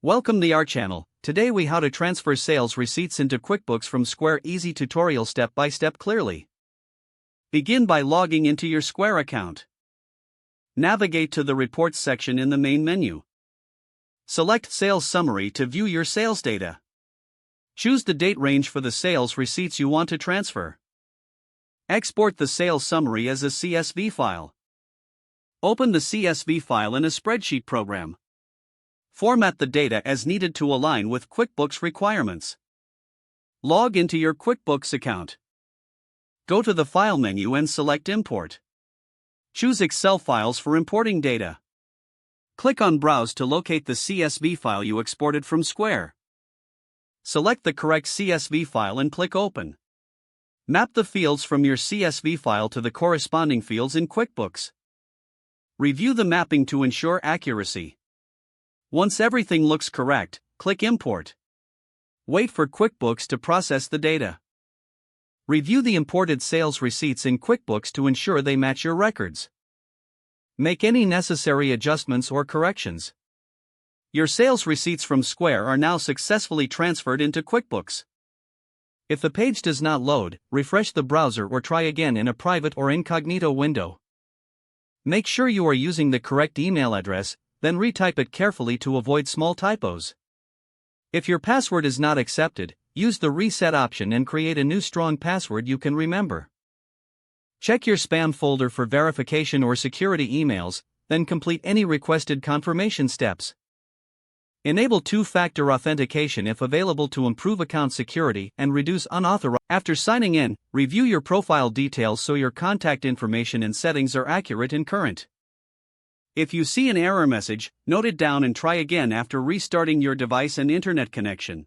Welcome to our channel. Today we how to transfer sales receipts into QuickBooks from Square. Easy tutorial step by step clearly. Begin by logging into your Square account. Navigate to the Reports section in the main menu. Select Sales Summary to view your sales data. Choose the date range for the sales receipts you want to transfer. Export the sales summary as a CSV file. Open the CSV file in a spreadsheet program. Format the data as needed to align with QuickBooks requirements. Log into your QuickBooks account. Go to the File menu and select Import. Choose Excel files for importing data. Click on Browse to locate the CSV file you exported from Square. Select the correct CSV file and click Open. Map the fields from your CSV file to the corresponding fields in QuickBooks. Review the mapping to ensure accuracy. Once everything looks correct, click Import. Wait for QuickBooks to process the data. Review the imported sales receipts in QuickBooks to ensure they match your records. Make any necessary adjustments or corrections. Your sales receipts from Square are now successfully transferred into QuickBooks. If the page does not load, refresh the browser or try again in a private or incognito window. Make sure you are using the correct email address, then retype it carefully to avoid small typos. If your password is not accepted, use the reset option and create a new strong password you can remember. Check your spam folder for verification or security emails, then complete any requested confirmation steps. Enable two-factor authentication if available to improve account security and reduce unauthorized. After signing in, review your profile details so your contact information and settings are accurate and current. If you see an error message, note it down and try again after restarting your device and internet connection.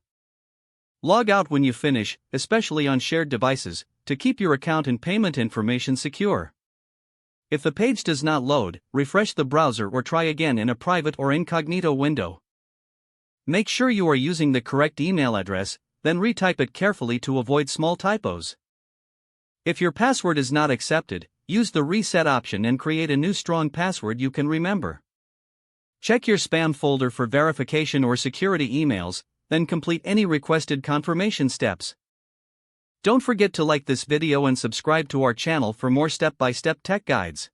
Log out when you finish, especially on shared devices, to keep your account and payment information secure. If the page does not load, refresh the browser or try again in a private or incognito window. Make sure you are using the correct email address, then retype it carefully to avoid small typos. If your password is not accepted, use the reset option and create a new strong password you can remember. Check your spam folder for verification or security emails, then complete any requested confirmation steps. Don't forget to like this video and subscribe to our channel for more step-by-step tech guides.